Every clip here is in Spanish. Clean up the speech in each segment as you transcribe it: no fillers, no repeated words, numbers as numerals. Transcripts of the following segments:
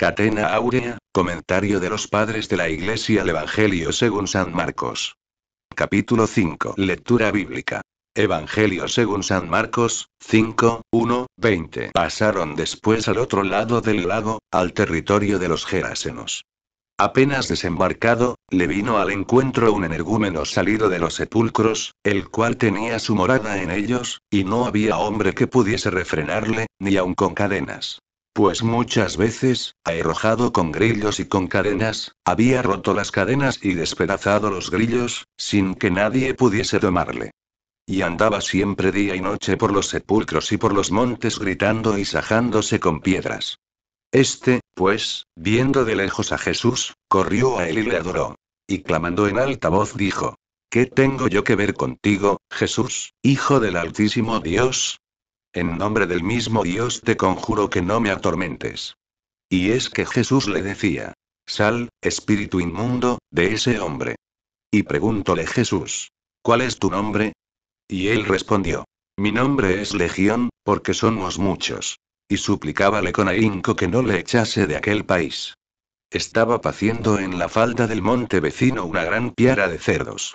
Catena áurea, comentario de los padres de la Iglesia al Evangelio según San Marcos. Capítulo 5. Lectura bíblica. Evangelio según San Marcos, 5, 1, 20. Pasaron después al otro lado del lago, al territorio de los Gerasenos. Apenas desembarcado, le vino al encuentro un energúmeno salido de los sepulcros, el cual tenía su morada en ellos, y no había hombre que pudiese refrenarle, ni aun con cadenas. Pues muchas veces, aherrojado con grillos y con cadenas, había roto las cadenas y despedazado los grillos, sin que nadie pudiese tomarle. Y andaba siempre día y noche por los sepulcros y por los montes gritando y sajándose con piedras. Pues, viendo de lejos a Jesús, corrió a él y le adoró. Y clamando en alta voz dijo: ¿Qué tengo yo que ver contigo, Jesús, Hijo del Altísimo Dios? En nombre del mismo Dios te conjuro que no me atormentes. Y es que Jesús le decía: Sal, espíritu inmundo, de ese hombre. Y preguntóle Jesús: ¿Cuál es tu nombre? Y él respondió: Mi nombre es Legión, porque somos muchos. Y suplicábale con ahínco que no le echase de aquel país. Estaba paciendo en la falda del monte vecino una gran piara de cerdos.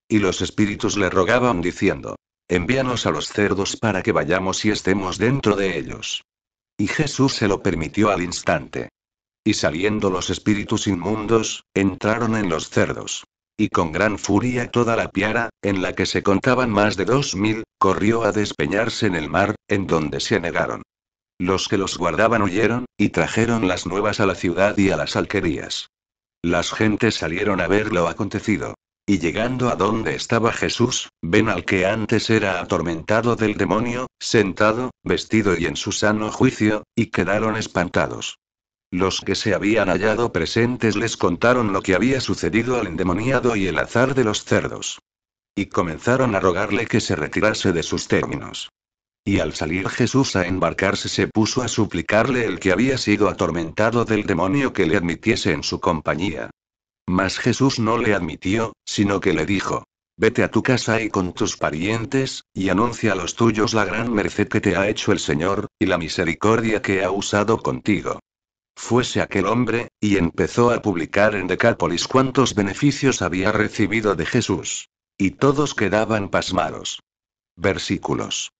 Y los espíritus le rogaban diciendo: Envíanos a los cerdos para que vayamos y estemos dentro de ellos. Y Jesús se lo permitió al instante. Y saliendo los espíritus inmundos, entraron en los cerdos. Y con gran furia toda la piara, en la que se contaban más de 2000, corrió a despeñarse en el mar, en donde se anegaron. Los que los guardaban huyeron, y trajeron las nuevas a la ciudad y a las alquerías. Las gentes salieron a ver lo acontecido. Y llegando a donde estaba Jesús, ven al que antes era atormentado del demonio, sentado, vestido y en su sano juicio, y quedaron espantados. Los que se habían hallado presentes les contaron lo que había sucedido al endemoniado y el azar de los cerdos. Y comenzaron a rogarle que se retirase de sus términos. Y al salir Jesús a embarcarse se puso a suplicarle el que había sido atormentado del demonio que le admitiese en su compañía. Mas Jesús no le admitió, sino que le dijo: Vete a tu casa y con tus parientes, y anuncia a los tuyos la gran merced que te ha hecho el Señor, y la misericordia que ha usado contigo. Fuese aquel hombre, y empezó a publicar en Decápolis cuántos beneficios había recibido de Jesús. Y todos quedaban pasmados. Versículos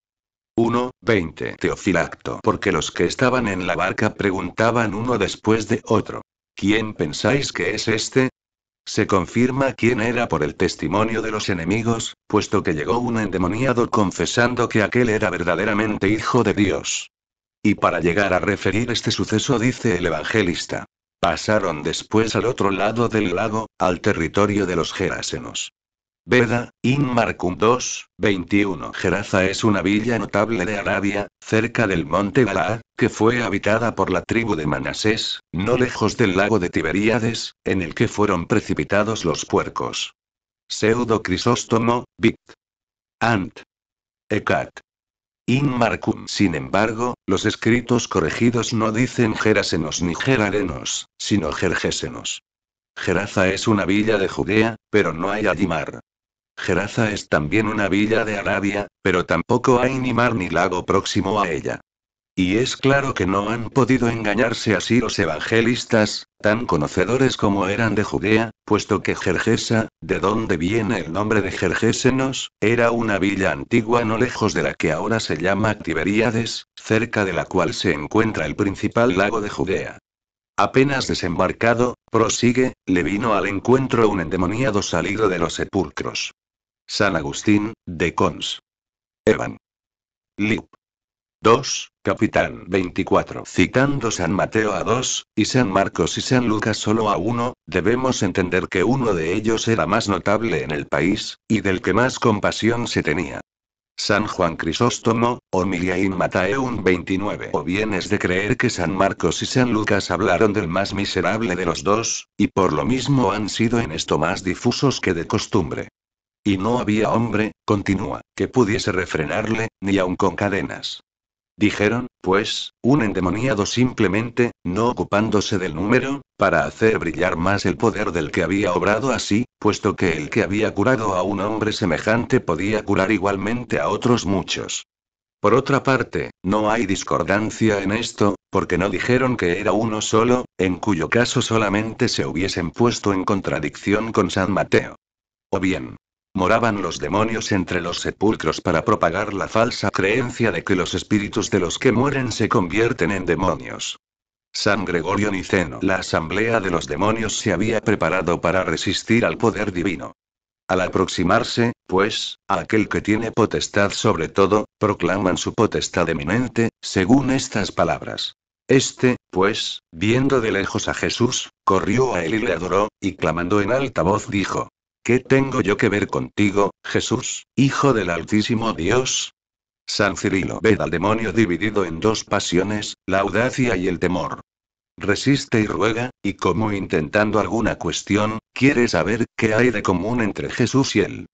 1, 20. Teofilacto. Porque los que estaban en la barca preguntaban uno después de otro: ¿Quién pensáis que es este? Se confirma quién era por el testimonio de los enemigos, puesto que llegó un endemoniado confesando que aquel era verdaderamente hijo de Dios. Y para llegar a referir este suceso dice el evangelista: Pasaron después al otro lado del lago, al territorio de los Gerasenos. Veda, in Marcum 2, 21. Geraza es una villa notable de Arabia, cerca del monte Galaad, que fue habitada por la tribu de Manasés, no lejos del lago de Tiberíades, en el que fueron precipitados los puercos. Pseudo Crisóstomo, Vic. Ant. Ecat. In Marcum. Sin embargo, los escritos corregidos no dicen Gerasenos ni Gerarenos, sino Gergesenos. Geraza es una villa de Judea, pero no hay allí mar. Geraza es también una villa de Arabia, pero tampoco hay ni mar ni lago próximo a ella. Y es claro que no han podido engañarse así los evangelistas, tan conocedores como eran de Judea, puesto que Gergesa, de donde viene el nombre de Gergesenos, era una villa antigua no lejos de la que ahora se llama Tiberíades, cerca de la cual se encuentra el principal lago de Judea. Apenas desembarcado, prosigue, le vino al encuentro un endemoniado salido de los sepulcros. San Agustín, de Cons. Evan. Lip. 2, Capitán 24. Citando San Mateo a 2, y San Marcos y San Lucas solo a 1, debemos entender que uno de ellos era más notable en el país, y del que más compasión se tenía. San Juan Crisóstomo, Homilia in Mattheum 29. O bien es de creer que San Marcos y San Lucas hablaron del más miserable de los dos, y por lo mismo han sido en esto más difusos que de costumbre. Y no había hombre, continúa, que pudiese refrenarle, ni aun con cadenas. Dijeron, pues, un endemoniado simplemente, no ocupándose del número, para hacer brillar más el poder del que había obrado así, puesto que el que había curado a un hombre semejante podía curar igualmente a otros muchos. Por otra parte, no hay discordancia en esto, porque no dijeron que era uno solo, en cuyo caso solamente se hubiesen puesto en contradicción con San Mateo. O bien, moraban los demonios entre los sepulcros para propagar la falsa creencia de que los espíritus de los que mueren se convierten en demonios. San Gregorio Niceno. La asamblea de los demonios se había preparado para resistir al poder divino. Al aproximarse, pues, a aquel que tiene potestad sobre todo, proclaman su potestad eminente, según estas palabras. Este, pues, viendo de lejos a Jesús, corrió a él y le adoró, y clamando en alta voz dijo: ¿Qué tengo yo que ver contigo, Jesús, Hijo del Altísimo Dios? San Cirilo. Ved al demonio dividido en dos pasiones, la audacia y el temor. Resiste y ruega, y como intentando alguna cuestión, quiere saber qué hay de común entre Jesús y él.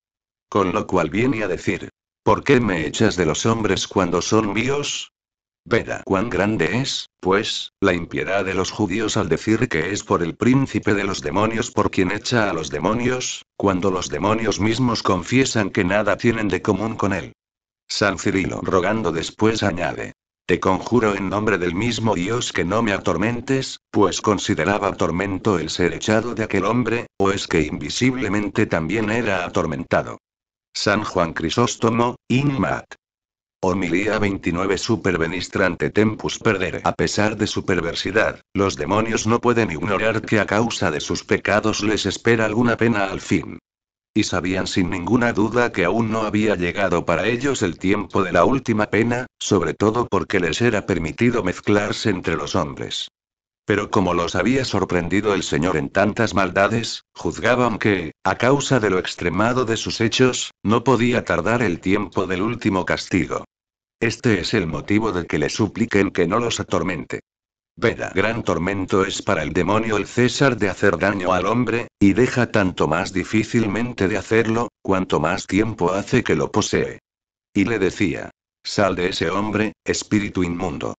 Con lo cual viene a decir: ¿por qué me echas de los hombres cuando son míos? Veda cuán grande es, pues, la impiedad de los judíos al decir que es por el príncipe de los demonios por quien echa a los demonios, cuando los demonios mismos confiesan que nada tienen de común con él. San Cirilo, rogando después, añade: te conjuro en nombre del mismo Dios que no me atormentes, pues consideraba tormento el ser echado de aquel hombre, o es que invisiblemente también era atormentado. San Juan Crisóstomo, in mat. Homilía 29. Super venistrante tempus perdere. A pesar de su perversidad, los demonios no pueden ignorar que a causa de sus pecados les espera alguna pena al fin. Y sabían sin ninguna duda que aún no había llegado para ellos el tiempo de la última pena, sobre todo porque les era permitido mezclarse entre los hombres. Pero como los había sorprendido el Señor en tantas maldades, juzgaban que, a causa de lo extremado de sus hechos, no podía tardar el tiempo del último castigo. Este es el motivo de que le supliquen que no los atormente. Veda. Gran tormento es para el demonio el cesar de hacer daño al hombre, y deja tanto más difícilmente de hacerlo, cuanto más tiempo hace que lo posee. Y le decía: sal de ese hombre, espíritu inmundo.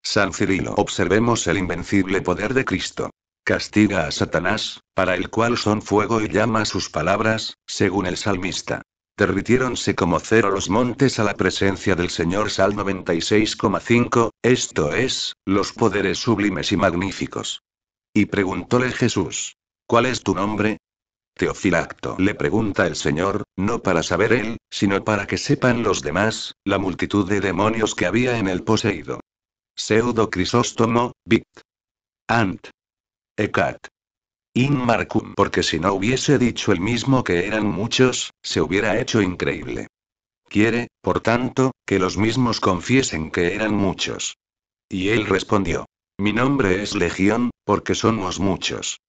San Cirilo. Observemos el invencible poder de Cristo. Castiga a Satanás, para el cual son fuego y llama sus palabras, según el salmista. Derritiéronse como cero los montes a la presencia del Señor. Sal 96,5, esto es, los poderes sublimes y magníficos. Y preguntóle Jesús: ¿cuál es tu nombre? Teofilacto. Le pregunta el Señor, no para saber él, sino para que sepan los demás, la multitud de demonios que había en el poseído. Pseudo Crisóstomo, Vict. Ant. Ecat. In Marcum. Porque si no hubiese dicho el mismo que eran muchos, se hubiera hecho increíble. Quiere, por tanto, que los mismos confiesen que eran muchos. Y él respondió: mi nombre es Legión, porque somos muchos.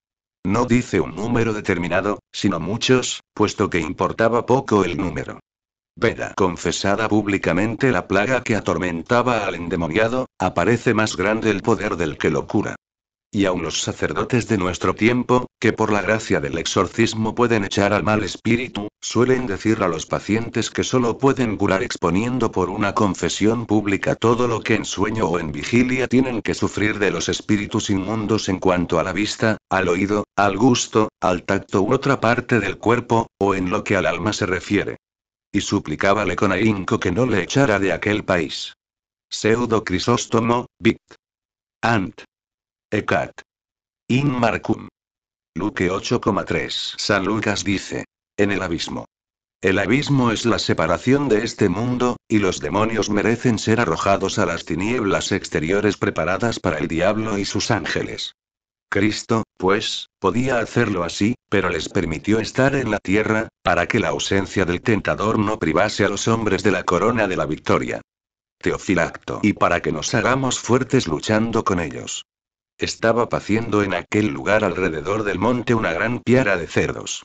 No dice un número determinado, sino muchos, puesto que importaba poco el número. Veda. Confesada públicamente la plaga que atormentaba al endemoniado, aparece más grande el poder del que lo cura. Y aun los sacerdotes de nuestro tiempo, que por la gracia del exorcismo pueden echar al mal espíritu, suelen decir a los pacientes que solo pueden curar exponiendo por una confesión pública todo lo que en sueño o en vigilia tienen que sufrir de los espíritus inmundos en cuanto a la vista, al oído, al gusto, al tacto u otra parte del cuerpo, o en lo que al alma se refiere. Y suplicábale con ahínco que no le echara de aquel país. Pseudo Crisóstomo, Vict. Ant. Ecat. In Marcum. Luque 8,3. San Lucas dice: en el abismo. El abismo es la separación de este mundo, y los demonios merecen ser arrojados a las tinieblas exteriores preparadas para el diablo y sus ángeles. Cristo, pues, podía hacerlo así, pero les permitió estar en la tierra, para que la ausencia del tentador no privase a los hombres de la corona de la victoria. Teofilacto. Y para que nos hagamos fuertes luchando con ellos. Estaba paciendo en aquel lugar alrededor del monte una gran piara de cerdos.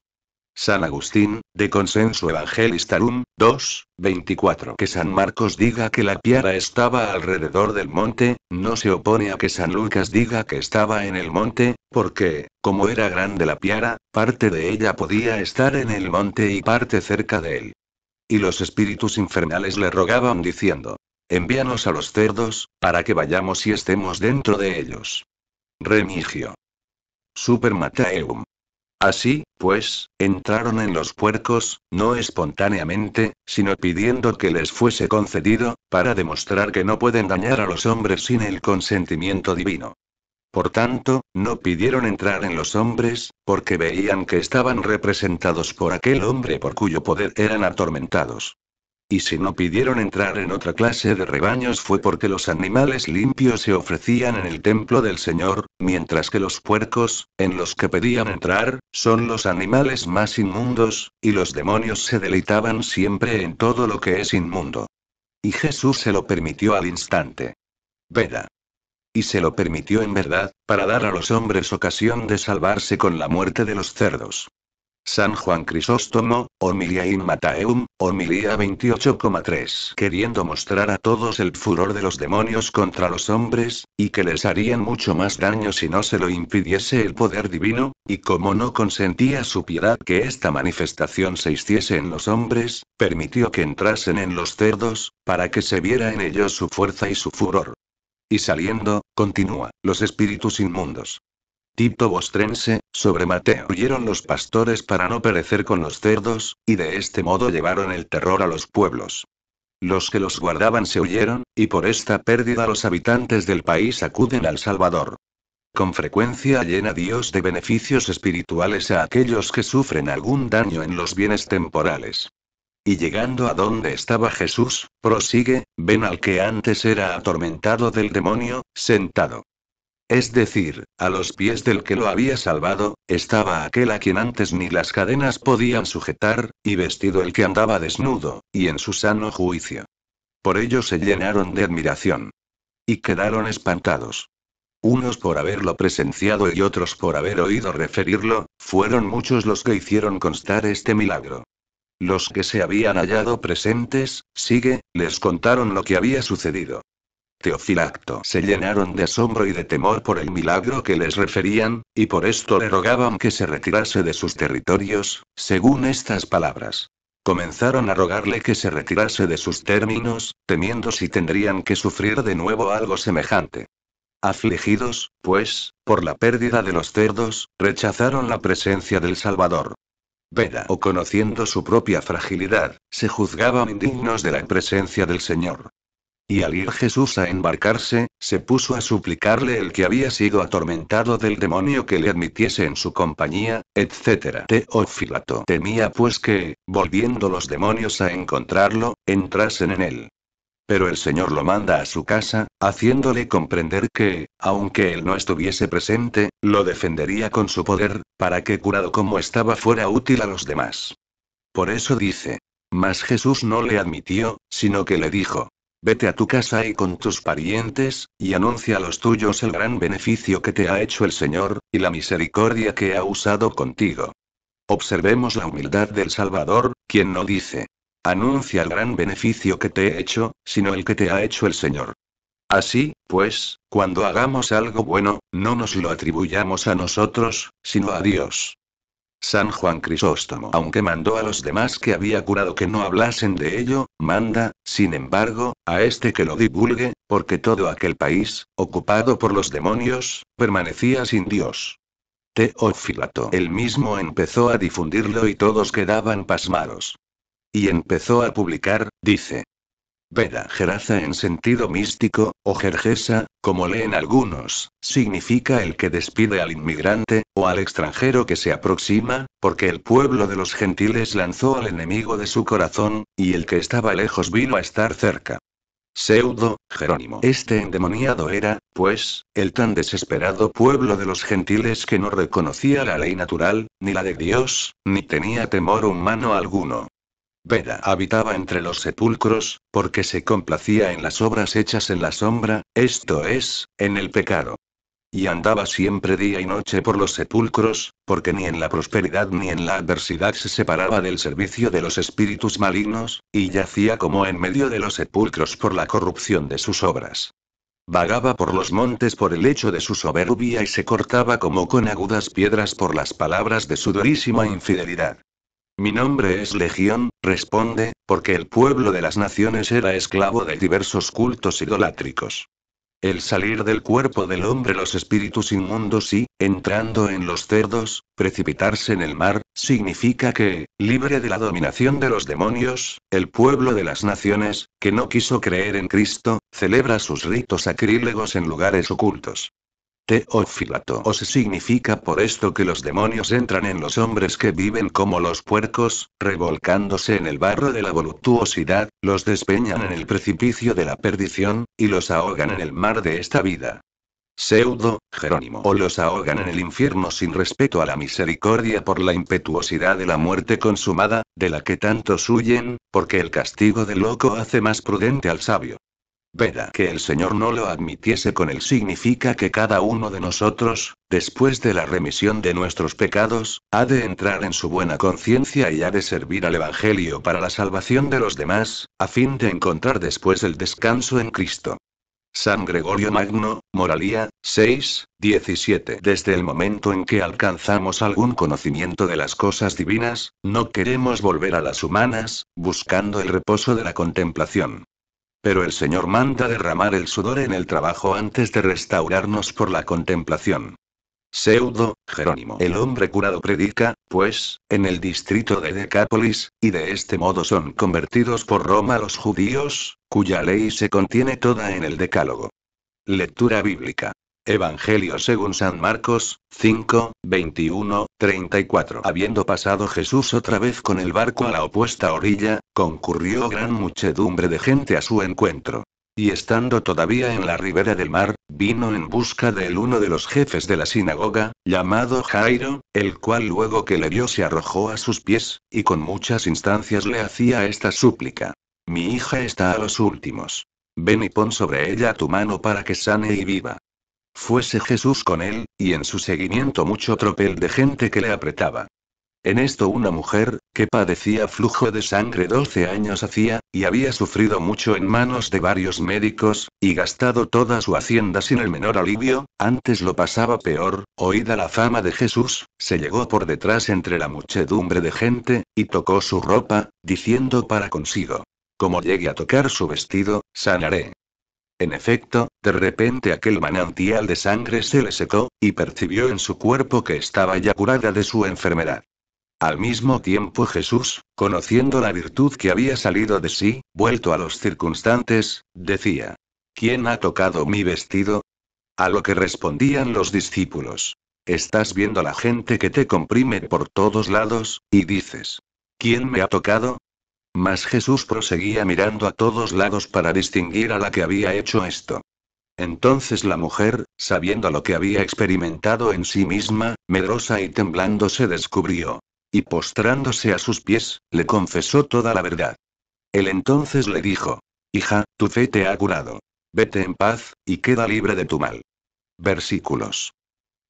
San Agustín, de Consenso Evangelistarum, 2, 24. Que San Marcos diga que la piara estaba alrededor del monte, no se opone a que San Lucas diga que estaba en el monte, porque, como era grande la piara, parte de ella podía estar en el monte y parte cerca de él. Y los espíritus infernales le rogaban diciendo: envíanos a los cerdos, para que vayamos y estemos dentro de ellos. Remigio. Super Mateum. Así, pues, entraron en los puercos, no espontáneamente, sino pidiendo que les fuese concedido, para demostrar que no pueden dañar a los hombres sin el consentimiento divino. Por tanto, no pidieron entrar en los hombres, porque veían que estaban representados por aquel hombre por cuyo poder eran atormentados. Y si no pidieron entrar en otra clase de rebaños fue porque los animales limpios se ofrecían en el templo del Señor, mientras que los puercos, en los que pedían entrar, son los animales más inmundos, y los demonios se deleitaban siempre en todo lo que es inmundo. Y Jesús se lo permitió al instante. Veda. Y se lo permitió en verdad, para dar a los hombres ocasión de salvarse con la muerte de los cerdos. San Juan Crisóstomo, Homilia in Mattheum, homilía 28,3. Queriendo mostrar a todos el furor de los demonios contra los hombres, y que les harían mucho más daño si no se lo impidiese el poder divino, y como no consentía su piedad que esta manifestación se hiciese en los hombres, permitió que entrasen en los cerdos, para que se viera en ellos su fuerza y su furor. Y saliendo, continúa, los espíritus inmundos. Tito Bostrense, sobre Mateo. Huyeron los pastores para no perecer con los cerdos, y de este modo llevaron el terror a los pueblos. Los que los guardaban se huyeron, y por esta pérdida los habitantes del país acuden al Salvador. Con frecuencia llena Dios de beneficios espirituales a aquellos que sufren algún daño en los bienes temporales. Y llegando a donde estaba Jesús, prosigue, ven al que antes era atormentado del demonio, sentado. Es decir, a los pies del que lo había salvado, estaba aquel a quien antes ni las cadenas podían sujetar, y vestido el que andaba desnudo, y en su sano juicio. Por ello se llenaron de admiración. Y quedaron espantados. Unos por haberlo presenciado y otros por haber oído referirlo, fueron muchos los que hicieron constar este milagro. Los que se habían hallado presentes, les contaron lo que había sucedido. Teofilacto se llenaron de asombro y de temor por el milagro que les referían, y por esto le rogaban que se retirase de sus territorios, según estas palabras. Comenzaron a rogarle que se retirase de sus términos, temiendo si tendrían que sufrir de nuevo algo semejante. Afligidos, pues, por la pérdida de los cerdos, rechazaron la presencia del Salvador. Veda o conociendo su propia fragilidad, se juzgaban indignos de la presencia del Señor. Y al ir Jesús a embarcarse, se puso a suplicarle el que había sido atormentado del demonio que le admitiese en su compañía, etc. Teófilato temía pues que, volviendo los demonios a encontrarlo, entrasen en él. Pero el Señor lo manda a su casa, haciéndole comprender que, aunque él no estuviese presente, lo defendería con su poder, para que curado como estaba fuera útil a los demás. Por eso dice. Mas Jesús no le admitió, sino que le dijo. Vete a tu casa y con tus parientes, y anuncia a los tuyos el gran beneficio que te ha hecho el Señor, y la misericordia que ha usado contigo. Observemos la humildad del Salvador, quien no dice. Anuncia el gran beneficio que te he hecho, sino el que te ha hecho el Señor. Así, pues, cuando hagamos algo bueno, no nos lo atribuyamos a nosotros, sino a Dios. San Juan Crisóstomo, aunque mandó a los demás que había curado que no hablasen de ello, manda, sin embargo, a este que lo divulgue, porque todo aquel país, ocupado por los demonios, permanecía sin Dios. Teófilato. Él mismo empezó a difundirlo y todos quedaban pasmados. Y empezó a publicar, dice. Veda Geraza en sentido místico, o Jergesa, como leen algunos, significa el que despide al inmigrante, o al extranjero que se aproxima, porque el pueblo de los gentiles lanzó al enemigo de su corazón, y el que estaba lejos vino a estar cerca. Pseudo, Jerónimo. Este endemoniado era, pues, el tan desesperado pueblo de los gentiles que no reconocía la ley natural, ni la de Dios, ni tenía temor humano alguno. Veda habitaba entre los sepulcros, porque se complacía en las obras hechas en la sombra, esto es, en el pecado. Y andaba siempre día y noche por los sepulcros, porque ni en la prosperidad ni en la adversidad se separaba del servicio de los espíritus malignos, y yacía como en medio de los sepulcros por la corrupción de sus obras. Vagaba por los montes por el hecho de su soberbia y se cortaba como con agudas piedras por las palabras de su durísima infidelidad. Mi nombre es Legión, responde, porque el pueblo de las naciones era esclavo de diversos cultos idolátricos. El salir del cuerpo del hombre los espíritus inmundos y, entrando en los cerdos, precipitarse en el mar, significa que, libre de la dominación de los demonios, el pueblo de las naciones, que no quiso creer en Cristo, celebra sus ritos sacrílegos en lugares ocultos. Teófilatos significa por esto que los demonios entran en los hombres que viven como los puercos, revolcándose en el barro de la voluptuosidad, los despeñan en el precipicio de la perdición, y los ahogan en el mar de esta vida. Pseudo, Jerónimo. O los ahogan en el infierno sin respeto a la misericordia por la impetuosidad de la muerte consumada, de la que tantos huyen, porque el castigo del loco hace más prudente al sabio. Veda que el Señor no lo admitiese con él significa que cada uno de nosotros, después de la remisión de nuestros pecados, ha de entrar en su buena conciencia y ha de servir al Evangelio para la salvación de los demás, a fin de encontrar después el descanso en Cristo. San Gregorio Magno, Moralía, 6, 17. Desde el momento en que alcanzamos algún conocimiento de las cosas divinas, no queremos volver a las humanas, buscando el reposo de la contemplación. Pero el Señor manda derramar el sudor en el trabajo antes de restaurarnos por la contemplación. Pseudo, Jerónimo. El hombre curado predica, pues, en el distrito de Decápolis, y de este modo son convertidos por Roma los judíos, cuya ley se contiene toda en el Decálogo. Lectura bíblica. Evangelio según San Marcos, 5, 21, 34. Habiendo pasado Jesús otra vez con el barco a la opuesta orilla, concurrió gran muchedumbre de gente a su encuentro. Y estando todavía en la ribera del mar, vino en busca de él uno de los jefes de la sinagoga, llamado Jairo, el cual luego que le vio se arrojó a sus pies, y con muchas instancias le hacía esta súplica. Mi hija está a los últimos. Ven y pon sobre ella tu mano para que sane y viva. Fuese Jesús con él, y en su seguimiento mucho tropel de gente que le apretaba. En esto una mujer, que padecía flujo de sangre 12 años hacía, y había sufrido mucho en manos de varios médicos, y gastado toda su hacienda sin el menor alivio, antes lo pasaba peor, oída la fama de Jesús, se llegó por detrás entre la muchedumbre de gente, y tocó su ropa, diciendo para consigo. Como llegue a tocar su vestido, sanaré. En efecto, de repente aquel manantial de sangre se le secó, y percibió en su cuerpo que estaba ya curada de su enfermedad. Al mismo tiempo Jesús, conociendo la virtud que había salido de sí, vuelto a los circunstantes, decía: ¿Quién ha tocado mi vestido? A lo que respondían los discípulos: Estás viendo la gente que te comprime por todos lados, y dices: ¿Quién me ha tocado? Mas Jesús proseguía mirando a todos lados para distinguir a la que había hecho esto. Entonces la mujer, sabiendo lo que había experimentado en sí misma, medrosa y temblando se descubrió. Y postrándose a sus pies, le confesó toda la verdad. Él entonces le dijo: Hija, tu fe te ha curado. Vete en paz, y queda libre de tu mal. Versículos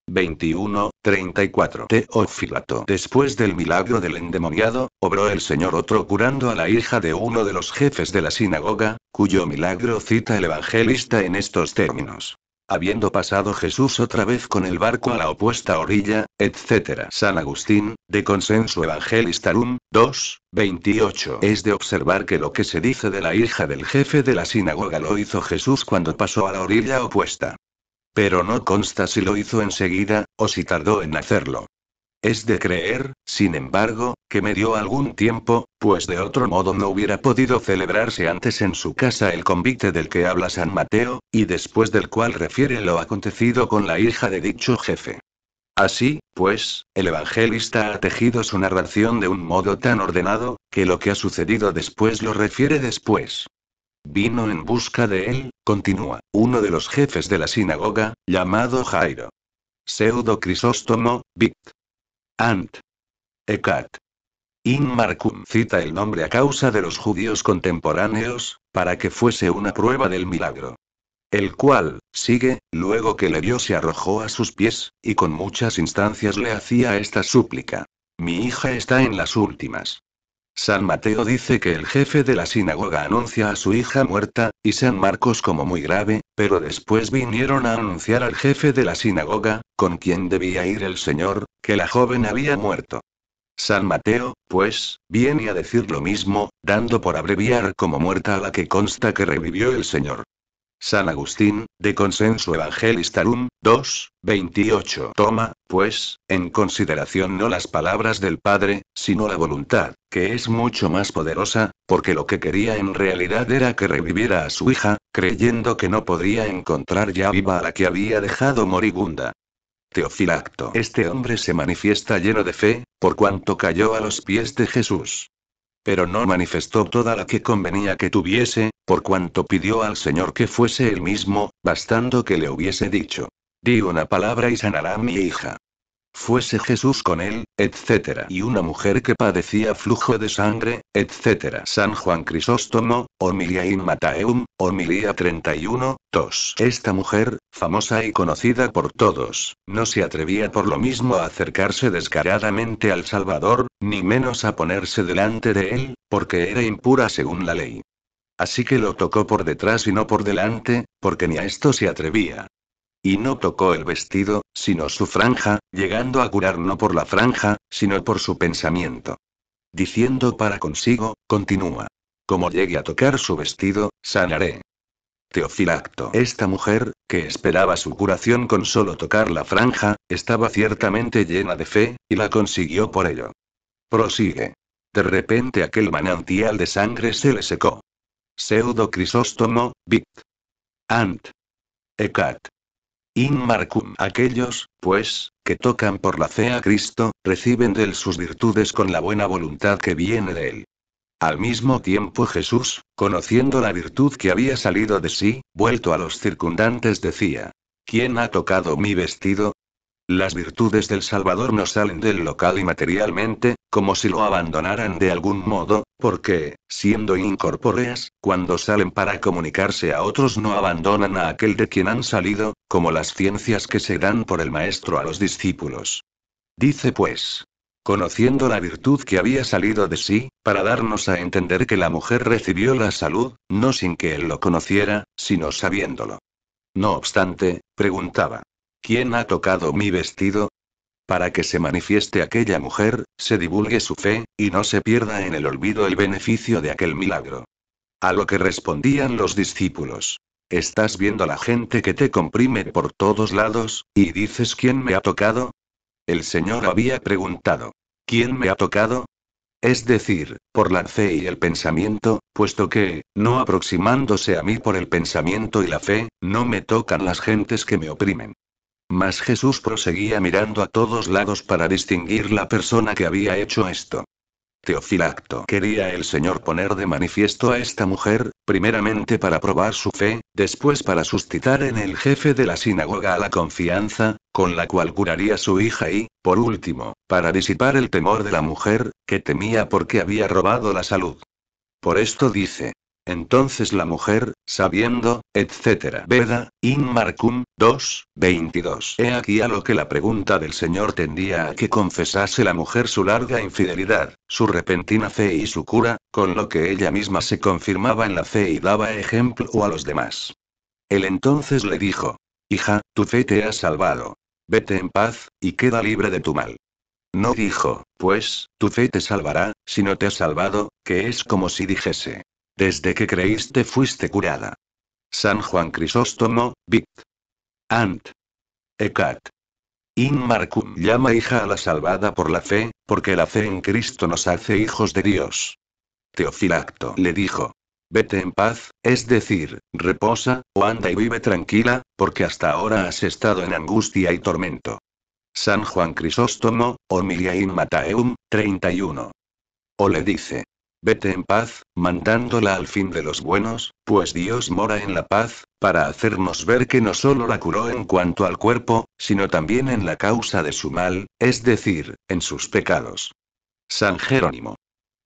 21, 34. Teófilato. Después del milagro del endemoniado, obró el Señor otro curando a la hija de uno de los jefes de la sinagoga, cuyo milagro cita el evangelista en estos términos. Habiendo pasado Jesús otra vez con el barco a la opuesta orilla, etc. San Agustín, de Consenso Evangelistarum, 2, 28. Es de observar que lo que se dice de la hija del jefe de la sinagoga lo hizo Jesús cuando pasó a la orilla opuesta. Pero no consta si lo hizo enseguida, o si tardó en hacerlo. Es de creer, sin embargo, que me dio algún tiempo, pues de otro modo no hubiera podido celebrarse antes en su casa el convite del que habla San Mateo, y después del cual refiere lo acontecido con la hija de dicho jefe. Así, pues, el evangelista ha tejido su narración de un modo tan ordenado, que lo que ha sucedido después lo refiere después. Vino en busca de él, continúa, uno de los jefes de la sinagoga, llamado Jairo. Pseudo Crisóstomo, Vict. Ant. Ecat. In Marcum cita el nombre a causa de los judíos contemporáneos, para que fuese una prueba del milagro. El cual, sigue, luego que le vio se arrojó a sus pies, y con muchas instancias le hacía esta súplica. Mi hija está en las últimas. San Mateo dice que el jefe de la sinagoga anuncia a su hija muerta, y San Marcos como muy grave, pero después vinieron a anunciar al jefe de la sinagoga, con quien debía ir el Señor, que la joven había muerto. San Mateo, pues, viene a decir lo mismo, dando por abreviar como muerta a la que consta que revivió el Señor. San Agustín, de Consenso Evangelistarum, 2, 28. Toma, pues, en consideración no las palabras del Padre, sino la voluntad, que es mucho más poderosa, porque lo que quería en realidad era que reviviera a su hija, creyendo que no podría encontrar ya viva a la que había dejado moribunda. Teofilacto. Este hombre se manifiesta lleno de fe, por cuanto cayó a los pies de Jesús. Pero no manifestó toda la que convenía que tuviese, por cuanto pidió al Señor que fuese él mismo, bastando que le hubiese dicho: di una palabra y sanará mi hija. Fuese Jesús con él, etc. Y una mujer que padecía flujo de sangre, etc. San Juan Crisóstomo, Homilia in Mataeum, Homilía 31, 2. Esta mujer, famosa y conocida por todos, no se atrevía por lo mismo a acercarse descaradamente al Salvador, ni menos a ponerse delante de él, porque era impura según la ley. Así que lo tocó por detrás y no por delante, porque ni a esto se atrevía. Y no tocó el vestido, sino su franja, llegando a curar no por la franja, sino por su pensamiento. Diciendo para consigo, continúa: como llegue a tocar su vestido, sanaré. Teofilacto. Esta mujer, que esperaba su curación con solo tocar la franja, estaba ciertamente llena de fe, y la consiguió por ello. Prosigue. De repente aquel manantial de sangre se le secó. Pseudo Crisóstomo, Vict. Ant. Ecat. In Marcum. Aquellos, pues, que tocan por la fe a Cristo, reciben de él sus virtudes con la buena voluntad que viene de él. Al mismo tiempo Jesús, conociendo la virtud que había salido de sí, vuelto a los circundantes decía: ¿quién ha tocado mi vestido? Las virtudes del Salvador no salen del local y materialmente, como si lo abandonaran de algún modo, porque, siendo incorpóreas, cuando salen para comunicarse a otros no abandonan a aquel de quien han salido, como las ciencias que se dan por el Maestro a los discípulos. Dice pues: conociendo la virtud que había salido de sí, para darnos a entender que la mujer recibió la salud, no sin que él lo conociera, sino sabiéndolo. No obstante, preguntaba: ¿quién ha tocado mi vestido? Para que se manifieste aquella mujer, se divulgue su fe, y no se pierda en el olvido el beneficio de aquel milagro. A lo que respondían los discípulos: ¿estás viendo la gente que te comprime por todos lados, y dices quién me ha tocado? El Señor había preguntado: ¿quién me ha tocado? Es decir, por la fe y el pensamiento, puesto que, no aproximándose a mí por el pensamiento y la fe, no me tocan las gentes que me oprimen. Mas Jesús proseguía mirando a todos lados para distinguir la persona que había hecho esto. Teofilacto. Quería el Señor poner de manifiesto a esta mujer, primeramente para probar su fe, después para suscitar en el jefe de la sinagoga la confianza, con la cual curaría su hija y, por último, para disipar el temor de la mujer, que temía porque había robado la salud. Por esto dice: entonces la mujer, sabiendo, etc. Veda, in Marcum, 2, 22. He aquí a lo que la pregunta del Señor tendía a que confesase la mujer su larga infidelidad, su repentina fe y su cura, con lo que ella misma se confirmaba en la fe y daba ejemplo a los demás. Él entonces le dijo: hija, tu fe te ha salvado. Vete en paz, y queda libre de tu mal. No dijo, pues, tu fe te salvará, sino te ha salvado, que es como si dijese: desde que creíste fuiste curada. San Juan Crisóstomo, Vict. Ant. Ecat. In Marcum. Llama hija a la salvada por la fe, porque la fe en Cristo nos hace hijos de Dios. Teofilacto le dijo: vete en paz, es decir, reposa, o anda y vive tranquila, porque hasta ahora has estado en angustia y tormento. San Juan Crisóstomo, Homilia in Mataeum, 31. O le dice: vete en paz, mandándola al fin de los buenos, pues Dios mora en la paz, para hacernos ver que no solo la curó en cuanto al cuerpo, sino también en la causa de su mal, es decir, en sus pecados. San Jerónimo.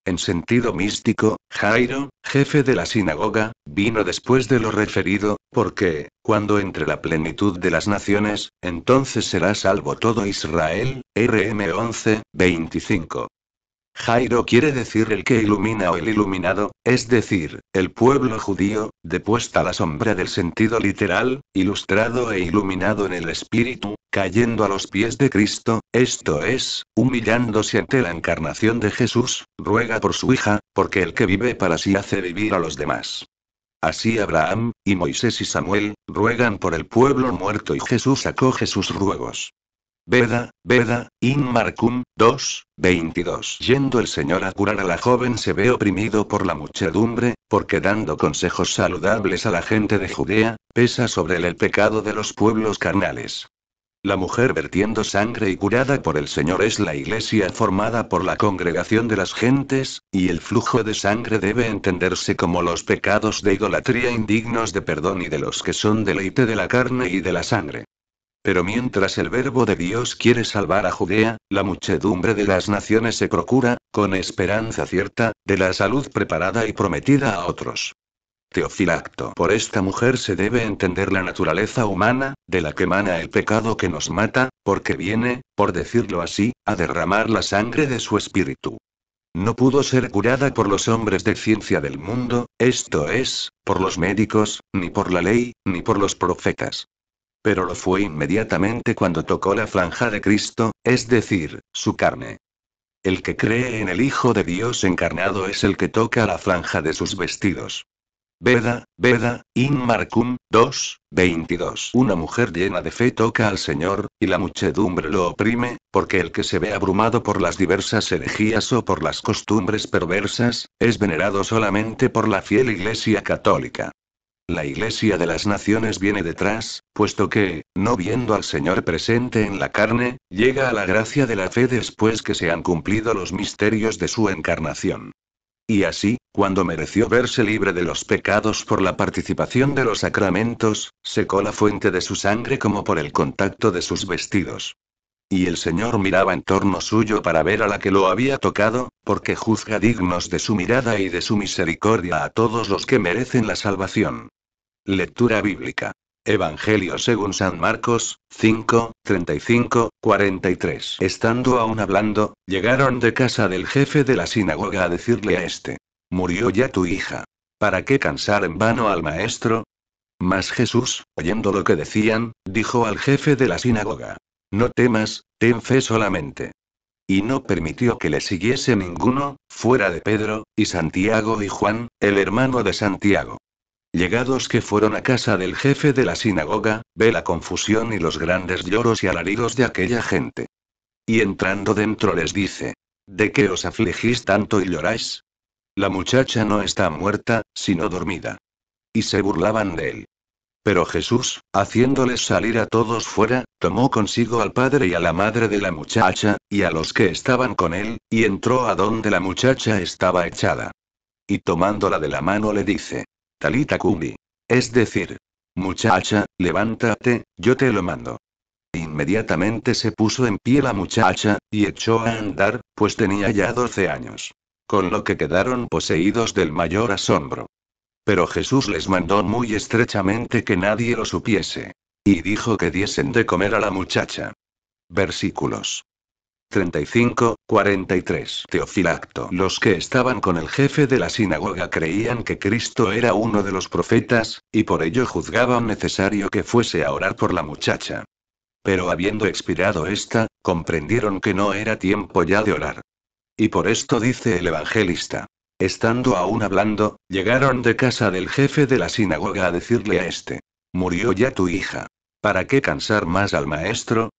En sentido místico, Jairo, jefe de la sinagoga, vino después de lo referido, porque, cuando entre la plenitud de las naciones, entonces será salvo todo Israel. RM 11, 25. Jairo quiere decir el que ilumina o el iluminado, es decir, el pueblo judío, depuesta la sombra del sentido literal, ilustrado e iluminado en el espíritu, cayendo a los pies de Cristo, esto es, humillándose ante la encarnación de Jesús, ruega por su hija, porque el que vive para sí hace vivir a los demás. Así Abraham, y Moisés y Samuel, ruegan por el pueblo muerto y Jesús acoge sus ruegos. Veda, in Marcum, 2:22. Yendo el Señor a curar a la joven se ve oprimido por la muchedumbre, porque dando consejos saludables a la gente de Judea, pesa sobre él el pecado de los pueblos carnales. La mujer vertiendo sangre y curada por el Señor es la iglesia formada por la congregación de las gentes, y el flujo de sangre debe entenderse como los pecados de idolatría indignos de perdón y de los que son deleite de la carne y de la sangre. Pero mientras el Verbo de Dios quiere salvar a Judea, la muchedumbre de las naciones se procura, con esperanza cierta, de la salud preparada y prometida a otros. Teofilacto. Por esta mujer se debe entender la naturaleza humana, de la que emana el pecado que nos mata, porque viene, por decirlo así, a derramar la sangre de su espíritu. No pudo ser curada por los hombres de ciencia del mundo, esto es, por los médicos, ni por la ley, ni por los profetas. Pero lo fue inmediatamente cuando tocó la franja de Cristo, es decir, su carne. El que cree en el Hijo de Dios encarnado es el que toca la franja de sus vestidos. Veda, in Marcum, 2:22. Una mujer llena de fe toca al Señor, y la muchedumbre lo oprime, porque el que se ve abrumado por las diversas herejías o por las costumbres perversas, es venerado solamente por la fiel Iglesia católica. La Iglesia de las Naciones viene detrás, puesto que, no viendo al Señor presente en la carne, llega a la gracia de la fe después que se han cumplido los misterios de su encarnación. Y así, cuando mereció verse libre de los pecados por la participación de los sacramentos, secó la fuente de su sangre como por el contacto de sus vestidos. Y el Señor miraba en torno suyo para ver a la que lo había tocado, porque juzga dignos de su mirada y de su misericordia a todos los que merecen la salvación. Lectura bíblica. Evangelio según San Marcos, 5:35-43. Estando aún hablando, llegaron de casa del jefe de la sinagoga a decirle a este: Murió ya tu hija. ¿Para qué cansar en vano al maestro? Mas Jesús, oyendo lo que decían, dijo al jefe de la sinagoga: No temas, ten fe solamente. Y no permitió que le siguiese ninguno, fuera de Pedro, y Santiago y Juan, el hermano de Santiago. Llegados que fueron a casa del jefe de la sinagoga, ve la confusión y los grandes lloros y alaridos de aquella gente. Y entrando dentro les dice: ¿De qué os afligís tanto y lloráis? La muchacha no está muerta, sino dormida. Y se burlaban de él. Pero Jesús, haciéndoles salir a todos fuera, tomó consigo al padre y a la madre de la muchacha, y a los que estaban con él, y entró a donde la muchacha estaba echada. Y tomándola de la mano le dice: Talita cumi. Es decir, muchacha, levántate, yo te lo mando. Inmediatamente se puso en pie la muchacha, y echó a andar, pues tenía ya 12 años. Con lo que quedaron poseídos del mayor asombro. Pero Jesús les mandó muy estrechamente que nadie lo supiese. Y dijo que diesen de comer a la muchacha. Versículos 35-43. Teofilacto. Los que estaban con el jefe de la sinagoga creían que Cristo era uno de los profetas, y por ello juzgaban necesario que fuese a orar por la muchacha. Pero habiendo expirado ésta, comprendieron que no era tiempo ya de orar. Y por esto dice el evangelista: estando aún hablando, llegaron de casa del jefe de la sinagoga a decirle a este: Murió ya tu hija. ¿Para qué cansar más al maestro?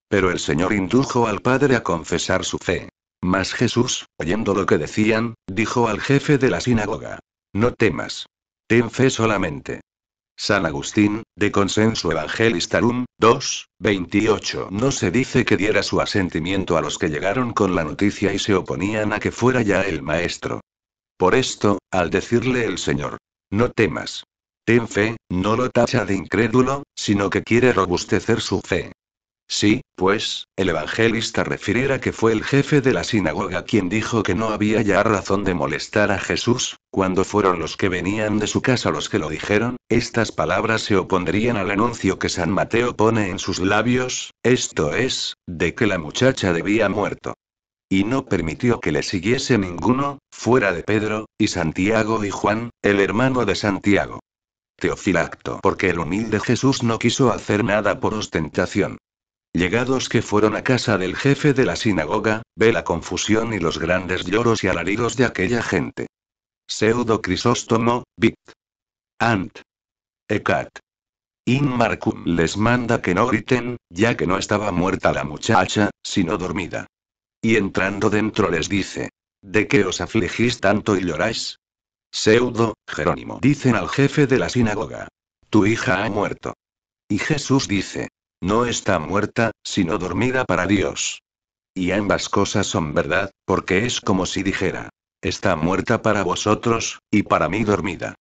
Pero el Señor indujo al padre a confesar su fe. Mas Jesús, oyendo lo que decían, dijo al jefe de la sinagoga: No temas. Ten fe solamente. San Agustín, de Consenso Evangelistarum, 2:28. No se dice que diera su asentimiento a los que llegaron con la noticia y se oponían a que fuera ya el maestro. Por esto, al decirle el Señor: No temas. Ten fe, no lo tacha de incrédulo, sino que quiere robustecer su fe. Sí, pues, el evangelista refiriera que fue el jefe de la sinagoga quien dijo que no había ya razón de molestar a Jesús, cuando fueron los que venían de su casa los que lo dijeron, estas palabras se opondrían al anuncio que San Mateo pone en sus labios, esto es, de que la muchacha debía muerto. Y no permitió que le siguiese ninguno, fuera de Pedro, y Santiago y Juan, el hermano de Santiago. Teofilacto. Porque el humilde Jesús no quiso hacer nada por ostentación. Llegados que fueron a casa del jefe de la sinagoga, ve la confusión y los grandes lloros y alaridos de aquella gente. Pseudo Crisóstomo, Vict. Ant. Ecat. In Marcum les manda que no griten, ya que no estaba muerta la muchacha, sino dormida. Y entrando dentro les dice: ¿De qué os afligís tanto y lloráis? Pseudo, Jerónimo, dicen al jefe de la sinagoga: Tu hija ha muerto. Y Jesús dice: No está muerta, sino dormida para Dios. Y ambas cosas son verdad, porque es como si dijera: Está muerta para vosotros, y para mí dormida.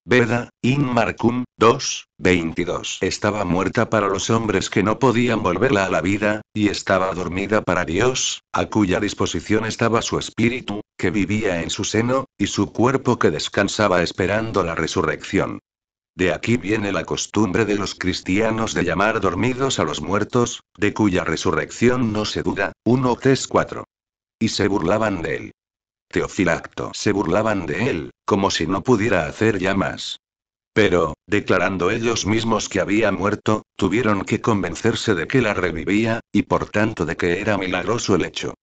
Veda, in Marcum 2:22. Estaba muerta para los hombres que no podían volverla a la vida, y estaba dormida para Dios, a cuya disposición estaba su espíritu, que vivía en su seno, y su cuerpo que descansaba esperando la resurrección. De aquí viene la costumbre de los cristianos de llamar dormidos a los muertos, de cuya resurrección no se duda. 1:3-4. Y se burlaban de él. Teofilacto. Se burlaban de él, como si no pudiera hacer ya más. Pero, declarando ellos mismos que había muerto, tuvieron que convencerse de que la revivía, y por tanto de que era milagroso el hecho.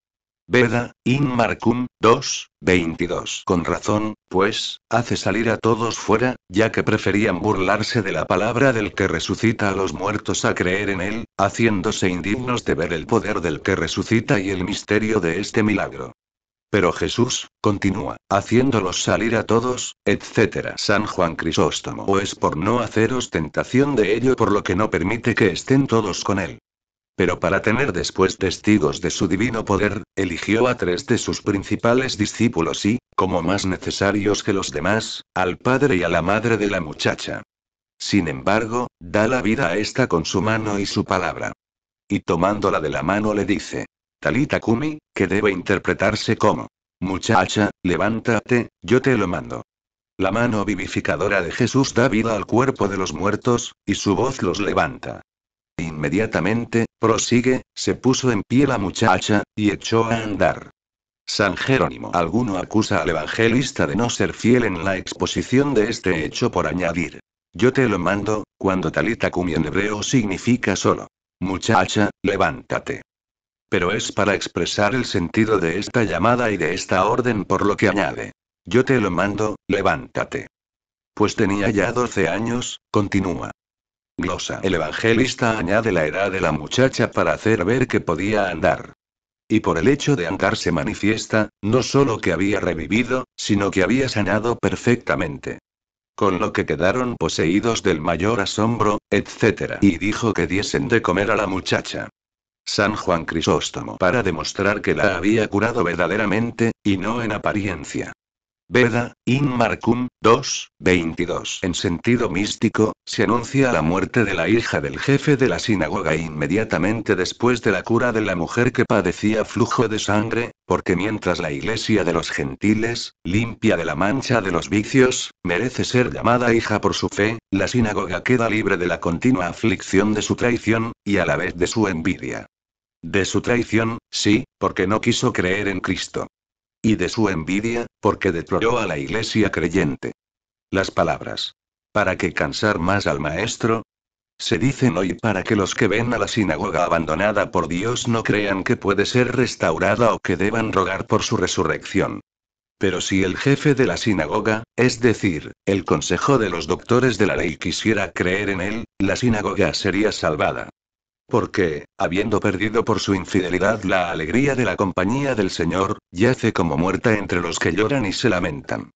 Veda, in Marcum 2:22. Con razón, pues, hace salir a todos fuera, ya que preferían burlarse de la palabra del que resucita a los muertos a creer en él, haciéndose indignos de ver el poder del que resucita y el misterio de este milagro. Pero Jesús, continúa, haciéndolos salir a todos, etc. San Juan Crisóstomo. O es por no hacer ostentación de ello por lo que no permite que estén todos con él. Pero para tener después testigos de su divino poder, eligió a 3 de sus principales discípulos y, como más necesarios que los demás, al padre y a la madre de la muchacha. Sin embargo, da la vida a esta con su mano y su palabra. Y tomándola de la mano le dice: Talita Kumi, que debe interpretarse como: Muchacha, levántate, yo te lo mando. La mano vivificadora de Jesús da vida al cuerpo de los muertos, y su voz los levanta. Inmediatamente, prosigue, se puso en pie la muchacha, y echó a andar. San Jerónimo. Alguno acusa al evangelista de no ser fiel en la exposición de este hecho por añadir: Yo te lo mando, cuando Talita Kumi en hebreo significa solo: Muchacha, levántate. Pero es para expresar el sentido de esta llamada y de esta orden por lo que añade: Yo te lo mando, levántate. Pues tenía ya 12 años, continúa. Glosa. El evangelista añade la edad de la muchacha para hacer ver que podía andar. Y por el hecho de andar se manifiesta, no solo que había revivido, sino que había sanado perfectamente. Con lo que quedaron poseídos del mayor asombro, etc. Y dijo que diesen de comer a la muchacha. San Juan Crisóstomo. Para demostrar que la había curado verdaderamente, y no en apariencia. Veda, in Marcum 2:22. En sentido místico, se anuncia la muerte de la hija del jefe de la sinagoga inmediatamente después de la cura de la mujer que padecía flujo de sangre, porque mientras la iglesia de los gentiles, limpia de la mancha de los vicios, merece ser llamada hija por su fe, la sinagoga queda libre de la continua aflicción de su traición, y a la vez de su envidia. De su traición, sí, porque no quiso creer en Cristo. Y de su envidia, porque deploró a la iglesia creyente. Las palabras: ¿para qué cansar más al maestro? Se dicen hoy para que los que ven a la sinagoga abandonada por Dios no crean que puede ser restaurada o que deban rogar por su resurrección. Pero si el jefe de la sinagoga, es decir, el consejo de los doctores de la ley quisiera creer en él, la sinagoga sería salvada. Porque, habiendo perdido por su infidelidad la alegría de la compañía del Señor, yace como muerta entre los que lloran y se lamentan.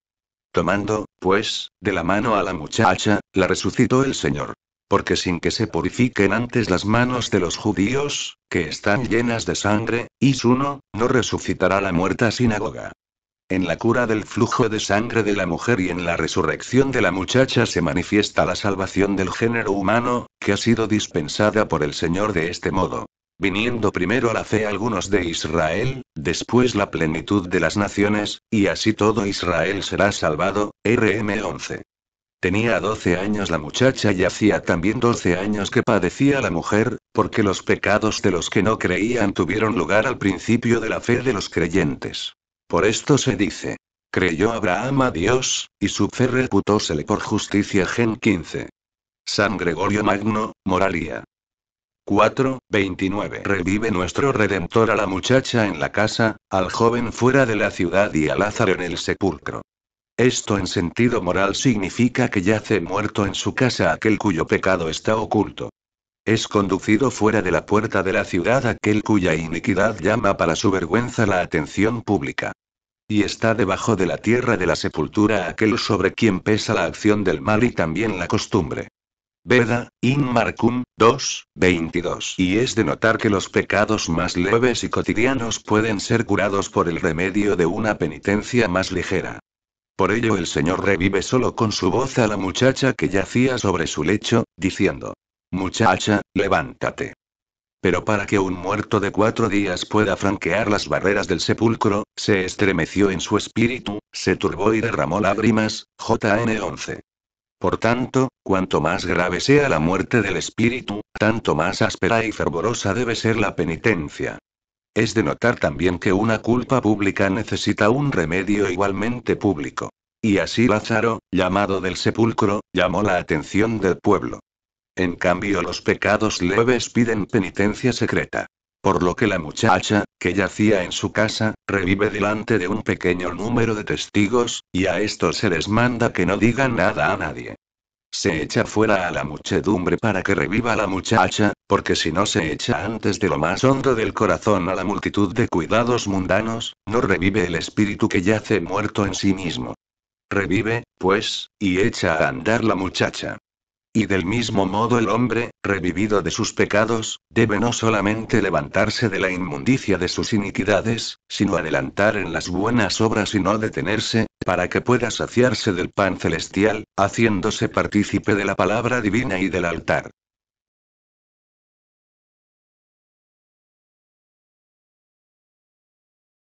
Tomando, pues, de la mano a la muchacha, la resucitó el Señor. Porque sin que se purifiquen antes las manos de los judíos, que están llenas de sangre, no resucitará la muerta sinagoga. En la cura del flujo de sangre de la mujer y en la resurrección de la muchacha se manifiesta la salvación del género humano, que ha sido dispensada por el Señor de este modo. Viniendo primero a la fe algunos de Israel, después la plenitud de las naciones, y así todo Israel será salvado. Rm 11. Tenía 12 años la muchacha y hacía también 12 años que padecía la mujer, porque los pecados de los que no creían tuvieron lugar al principio de la fe de los creyentes. Por esto se dice: creyó Abraham a Dios, y su fe reputósele por justicia. Gen 15. San Gregorio Magno, Moralia 4:29. Revive nuestro Redentor a la muchacha en la casa, al joven fuera de la ciudad y a Lázaro en el sepulcro. Esto en sentido moral significa que yace muerto en su casa aquel cuyo pecado está oculto. Es conducido fuera de la puerta de la ciudad aquel cuya iniquidad llama para su vergüenza la atención pública. Y está debajo de la tierra de la sepultura aquel sobre quien pesa la acción del mal y también la costumbre. Veda, in Marcum, 2:22. Y es de notar que los pecados más leves y cotidianos pueden ser curados por el remedio de una penitencia más ligera. Por ello el Señor revive solo con su voz a la muchacha que yacía sobre su lecho, diciendo: Muchacha, levántate. Pero para que un muerto de 4 días pueda franquear las barreras del sepulcro, se estremeció en su espíritu, se turbó y derramó lágrimas. JN 11. Por tanto, cuanto más grave sea la muerte del espíritu, tanto más áspera y fervorosa debe ser la penitencia. Es de notar también que una culpa pública necesita un remedio igualmente público. Y así Lázaro, llamado del sepulcro, llamó la atención del pueblo. En cambio, los pecados leves piden penitencia secreta. Por lo que la muchacha, que yacía en su casa, revive delante de un pequeño número de testigos, y a estos se les manda que no digan nada a nadie. Se echa fuera a la muchedumbre para que reviva la muchacha, porque si no se echa antes de lo más hondo del corazón a la multitud de cuidados mundanos, no revive el espíritu que yace muerto en sí mismo. Revive, pues, y echa a andar la muchacha. Y del mismo modo el hombre, revivido de sus pecados, debe no solamente levantarse de la inmundicia de sus iniquidades, sino adelantar en las buenas obras y no detenerse, para que pueda saciarse del pan celestial, haciéndose partícipe de la palabra divina y del altar.